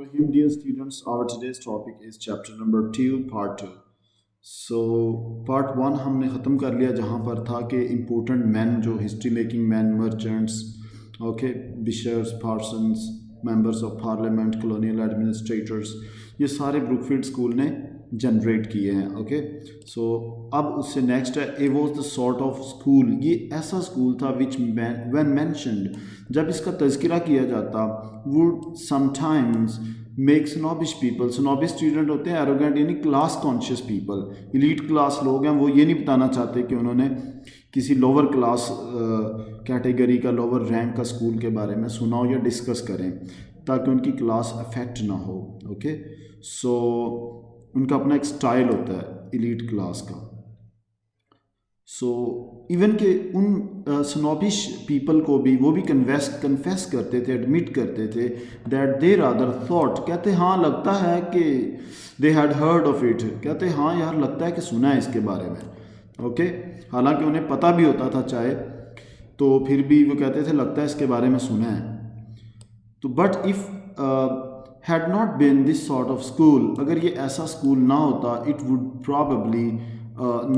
Rahim, dear students, our today's topic is chapter number 2, part 2. So, part 1 हमने ख़त्म कर लिया जहाँ पर था कि important men जो history making men, merchants, okay, bishops, parsons, members of parliament, colonial administrators, ये सारे ब्रुकफील्ड स्कूल ने जनरेट किए हैं. ओके, सो अब उससे नेक्स्ट है ए was the sort of school. ये ऐसा स्कूल था विच व्हेन मेंशनड, जब इसका तज़किरा किया जाता, would sometimes make snobbish people. Snobbish student होते हैं एरोगेंट यानी class conscious people. Elite class लोग हैं, वो ये नहीं बताना चाहते कि उन्होंने किसी लोअर क्लास कैटेगरी का, लोअर रैंक का स्कूल के बारे में सुना हो या डिस्कस करें, ताकि उनकी क्लास अफेक्ट ना हो. ओके, सो उनका अपना एक स्टाइल होता है एलीट क्लास का. सो इवन के उन स्नॉबिश पीपल को भी वो भी कन्फेस करते थे, एडमिट करते थे दैट दे रादर थॉट, कहते हाँ लगता है कि they had heard of it, कहते हाँ यार लगता है कि सुना है इसके बारे में. ओके, हालांकि उन्हें पता भी होता था चाहे, तो फिर भी वो कहते थे लगता है इसके बारे में सुना है. तो but if had not been this sort of school, अगर ये ऐसा स्कूल ना होता, it would probably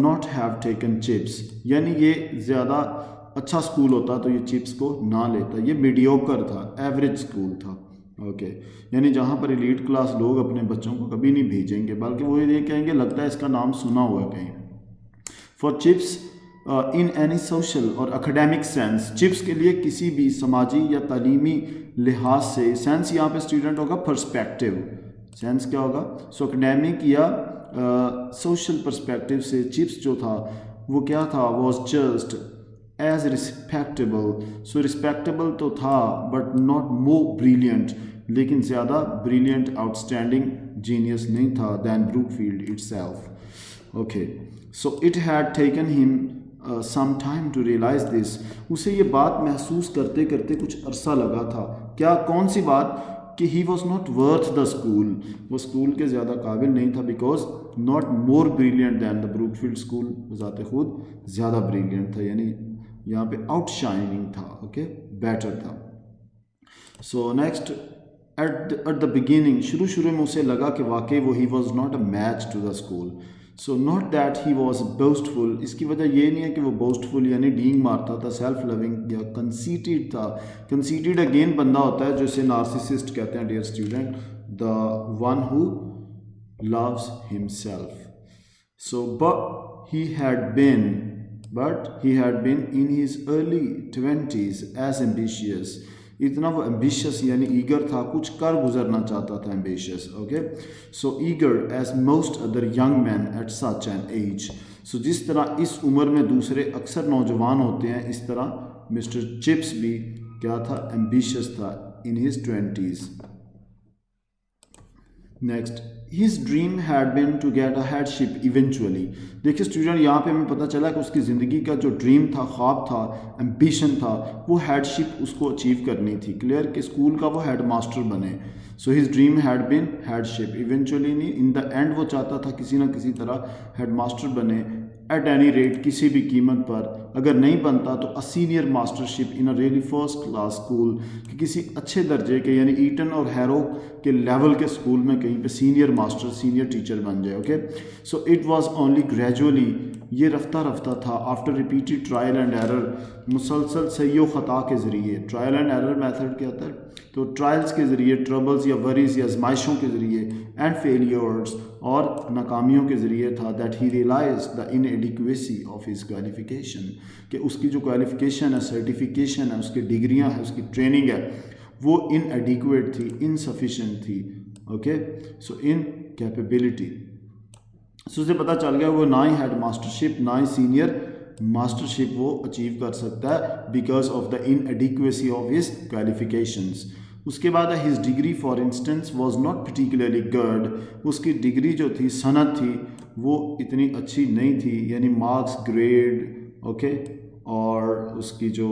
not have taken chips, यानी ये ज़्यादा अच्छा स्कूल होता तो ये चिप्स को ना लेता. ये मीडियोकर था, एवरेज स्कूल था. ओके, यानी जहाँ पर एलीट क्लास लोग अपने बच्चों को कभी नहीं भेजेंगे, बल्कि वो ये कहेंगे लगता है इसका नाम सुना हुआ है कहीं. For chips in any social और एकेडमिक सेंस, चिप्स के लिए किसी भी समाजी या तालीमी लिहाज से, सेंस यहाँ पे स्टूडेंट होगा पर्सपेक्टिव, सेंस क्या होगा, सो एकेडमिक या सोशल पर्सपेक्टिव से चिप्स जो था वो क्या था, was just as respectable. So respectable तो था बट नॉट मोर ब्रिलियंट, लेकिन ज़्यादा ब्रिलियंट आउटस्टैंडिंग जीनियस नहीं था than Brookfield itself. Okay, so it had taken him some time to realise this. उसे ये बात महसूस करते करते कुछ अरसा लगा था. क्या, कौन सी बात, कि he was not worth the school, वो स्कूल के ज़्यादा काबिल नहीं था, because not more brilliant than the Brookfield school, ज़ात खुद ज़्यादा ब्रिलियंट था, यानी यहाँ पे आउटशाइनिंग था. ओके, बेटर था. So next, at the beginning, शुरू में उसे लगा कि वाकई वो he was not a match to the school. So not that he was boastful, इसकी वजह ये नहीं है कि वो बोस्टफुल यानी डींग मारता था, सेल्फ लविंग या कंसीटेड था. कंसीटेड अगेन बंदा होता है जिसे नार्सिसिस्ट कहते हैं dear student, the one who loves himself. So but he had been in his early 20s as ambitious, इतना वो एम्बिशियस यानी ईगर था, कुछ कर गुजरना चाहता था, ambitious. Okay, so eager as most other young man at such an age. So जिस तरह इस उम्र में दूसरे अक्सर नौजवान होते हैं, इस तरह मिस्टर चिप्स भी क्या था, एम्बिशियस था in his 20s. Next, his dream had been to get a headship eventually. देखिए स्टूडेंट, यहाँ पे हमें पता चला कि उसकी ज़िंदगी का जो ड्रीम था, ख्वाब था, एम्बिशन था, वो हेडशिप उसको अचीव करनी थी. क्लियर, कि स्कूल का वो हेड मास्टर बने. So his dream had bin headship eventually, नहीं इन द एंड वो चाहता था किसी ना किसी तरह हेड मास्टर बने. एट एनी रेट, किसी भी कीमत पर, अगर नहीं बनता तो अ senior mastership in a really first class school, कि किसी अच्छे दर्जे के यानी ईटन और हैरो के लेवल के स्कूल में कहीं पे सीनियर मास्टर, सीनियर टीचर बन जाए. Okay, so it was only gradually, ये रफ्ता रफ्ता था, after repeated trial and error, मुसलसल सही व ख़ता के ज़रिए. ट्रायल एंड एरर मेथड क्या होता है, तो ट्रायल्स के ज़रिए, ट्रबल्स या वरीज या आजमाइशों के ज़रिए, एंड फेलियर्स और नाकामियों के ज़रिए था, that he realise the inadequacy of his qualification, कि उसकी जो क्वालिफिकेशन है, सर्टिफिकेशन है, उसकी डिग्रियां हैं, उसकी ट्रेनिंग है, वो इनएडिक्वेट थी, इनसफिशेंट थी. ओके, सो इन कैपेबिलिटी. सो उसे पता चल गया वो ना ही हेड मास्टरशिप ना ही सीनियर मास्टरशिप वो अचीव कर सकता है, because of the inadequacy of his qualifications. उसके बाद his degree for instance was not particularly good, उसकी डिग्री जो थी, सनद थी, वो इतनी अच्छी नहीं थी, यानी मार्क्स, ग्रेड, ओके, और उसकी जो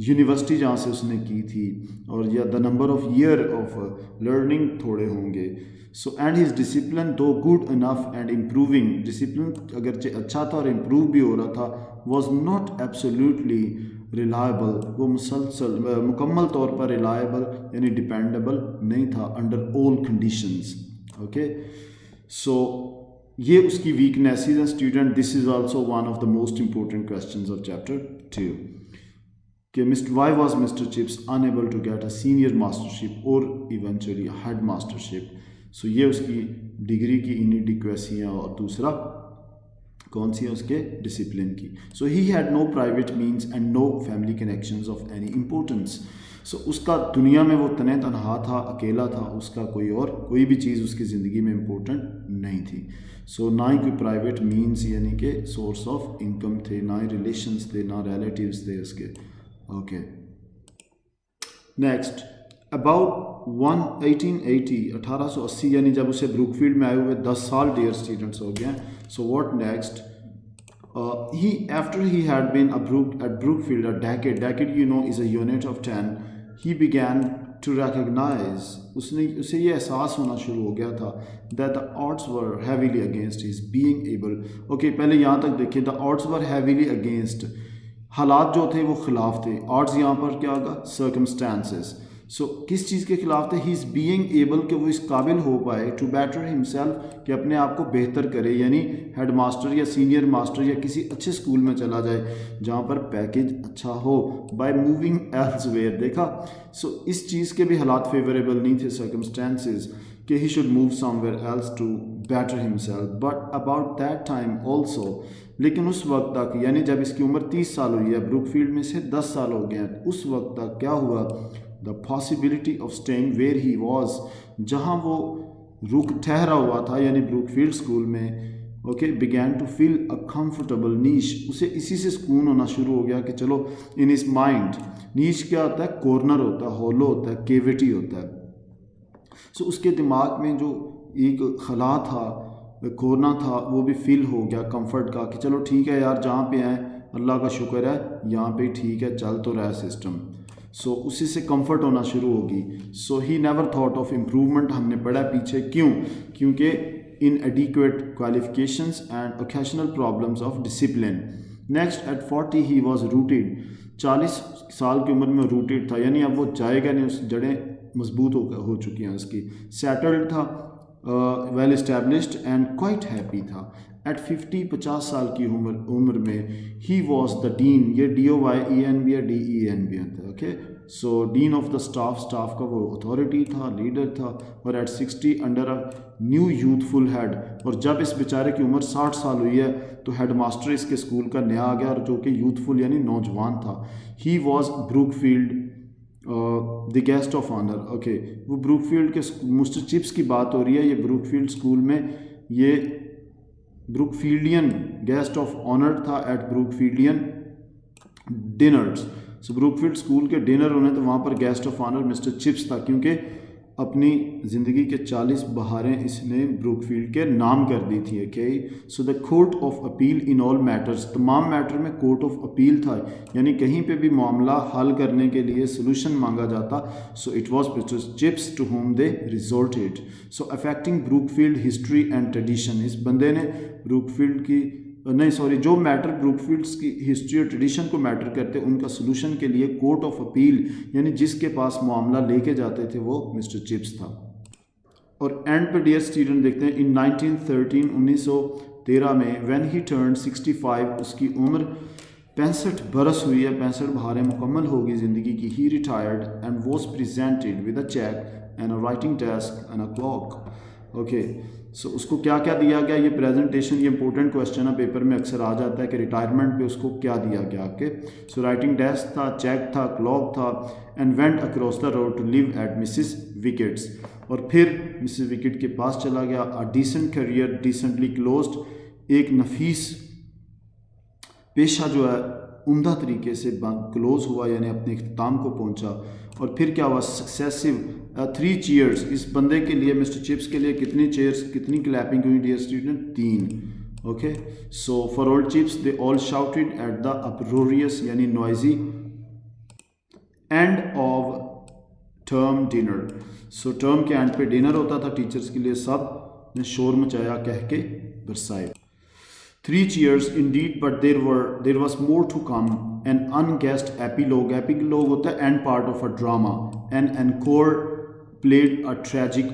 यूनिवर्सिटी जहाँ से उसने की थी, और या the number of year of learning थोड़े होंगे. सो एंड हिज डिसिप्लिन दो good enough and improving, discipline अगरचे अच्छा था और इम्प्रूव भी हो रहा था, वॉज नॉट एब्सोल्यूटली रिलायबल, वो मुकम्मल तौर पर रिलायबल यानी डिपेंडेबल नहीं था under all conditions. Okay, so ये उसकी वीकनेसेस हैं student. This is also one of the most important questions of chapter 2 कि why was mister Chips unable to get a senior mastership और इवेंचुअली हेड मास्टरशिप। सो ये उसकी degree की inadequacy हैं और दूसरा कौन सी है उसके डिसिप्लिन की। So he had no private means and no family connections of any importance. So उसका दुनिया में वो तने तनहा था, अकेला था, उसका कोई भी चीज़ उसकी ज़िंदगी में इम्पोर्टेंट नहीं थी। सो ना ही कोई प्राइवेट मीन्स यानी कि सोर्स ऑफ इनकम थे, ना ही रिलेशंस थे, ना रिलेटिव्स थे उसके। ओके, नेक्स्ट अबाउट 1880 यानी जब उसे ब्रूकफील्ड में आए हुए 10 साल डियर स्टूडेंट्स हो गए। So what next, after he had been at Brookfield a decade you know is a unit of 10, he began to recognize, उसे ये एहसास होना शुरू हो गया था that the odds were heavily against his being able। okay, पहले यहाँ तक देखिए, the odds were heavily against, हालात जो थे वो खिलाफ थे। odds यहाँ पर क्या होगा, circumstances। सो किस चीज़ के खिलाफ थे, ही इज़ बीइंग एबल कि वो इस काबिल हो पाए टू बेटर हिमसेल्फ कि अपने आप को बेहतर करे, यानी हेड मास्टर या सीनियर मास्टर या किसी अच्छे स्कूल में चला जाए जहाँ पर पैकेज अच्छा हो, बाय मूविंग एल्सवेयर। देखा, सो इस चीज़ के भी हालात फेवरेबल नहीं थे, सर्कमस्टेंसेस, कि he should move somewhere else to better himself. But about that time also, लेकिन उस वक्त तक यानी जब इसकी उम्र 30 साल हुई है, ब्रूकफील्ड में से 10 साल हो गए हैं, उस वक्त तक क्या हुआ, the possibility of staying where he was, जहाँ वो ठहरा हुआ था यानी ब्रूकफील्ड स्कूल में, okay, began to feel a comfortable niche, उसे इसी से सुकून होना शुरू हो गया कि चलो इन इस माइंड, नीश क्या होता है, कॉर्नर होता है, होलो होता है, केविटी होता है। सो उसके दिमाग में जो एक खला था, कोना था, वो भी फील हो गया कंफर्ट का कि चलो ठीक है यार, जहाँ पे हैं अल्लाह का शुक्र है, यहाँ पे ठीक है, चल तो रहा है सिस्टम। सो उसी से कंफर्ट होना शुरू होगी। So he never thought of improvement, हमने पढ़ा पीछे, क्यों, क्योंकि inadequate qualifications and occasional problems of discipline। next at 40 he was rooted, 40 साल की उम्र में रूटेड था, यानी अब वो जाएगा नहीं, उस जड़ें मजबूत हो चुकी हैं उसकी। सेटल्ड था, well established and quite happy था। एट 50 साल की उम्र में ही वॉज द डीन, ये DOYEN या DEN होता है। Okay, so dean of the staff का वो अथॉरिटी था, लीडर था। और at 60 under a new youthful head, और जब इस बेचारे की उम्र 60 साल हुई है तो हेड मास्टर इसके स्कूल का नया आ गया, और जो कि यूथफुल यानी नौजवान था। He was Brookfield the guest of honour. Okay, वो ब्रूकफील्ड के मिस्टर चिप्स की बात हो रही है, ये ब्रूकफील्ड स्कूल में ये ब्रूकफील्डियन गेस्ट ऑफ ऑनर था at Brookfieldian dinners. So Brookfield school के डिनर होने तो वहाँ पर guest of honour mister Chips था, क्योंकि अपनी ज़िंदगी के 40 बहारें इसने ब्रूकफील्ड के नाम कर दी थी। Okay, so the court of appeal in all matters, तमाम मैटर में कोर्ट ऑफ अपील था, यानी कहीं पे भी मामला हल करने के लिए सोल्यूशन मांगा जाता। So it was mister Chips to whom they resorted. So affecting Brookfield history and tradition, इस बंदे ने ब्रूकफील्ड की जो मैटर ब्रूकफील्ड्स की हिस्ट्री और ट्रेडिशन को मैटर करते उनका सोल्यूशन के लिए कोर्ट ऑफ अपील यानी जिसके पास मामला लेके जाते थे वो मिस्टर चिप्स था। और एंड पे डियर स्टूडेंट देखते हैं इन 1913 में व्हेन ही टर्न 65, उसकी उम्र 65 बरस हुई है, 65 बहारें मुकम्मल होगी ज़िंदगी की। He retired and was presented with a cheque and a writing desk and a clock. Okay, so उसको क्या क्या दिया गया, ये प्रेजेंटेशन, ये इंपॉर्टेंट क्वेश्चन है, पेपर में अक्सर आ जाता है कि रिटायरमेंट पे उसको क्या दिया गया। ओके, सो राइटिंग डेस्क था, चेक था, क्लॉक था, and went across the road to live at missus Wickett's, और फिर मिसिस विकेट के पास चला गया। A decent career decently closed, एक नफीस पेशा जो है उम्दा तरीके से क्लोज हुआ यानी अपने इख्तिताम को पहुंचा। और फिर क्या हुआ, सक्सेसिव 3 चीयर्स, इस बंदे के लिए मिस्टर चिप्स के लिए कितनी चेयर्स, कितनी क्लैपिंग हुई dear student, 3। Okay, so for all Chips they all shouted at the uproarious यानी noisy end of term dinner. So term के एंड पे डिनर होता था टीचर्स के लिए, सब ने शोर मचाया कह के बरसाए। 3 cheers indeed, but there was more to come. An unguessed epilogue. Epilogue ہوتا ہے end part of a drama. An encore played a tragic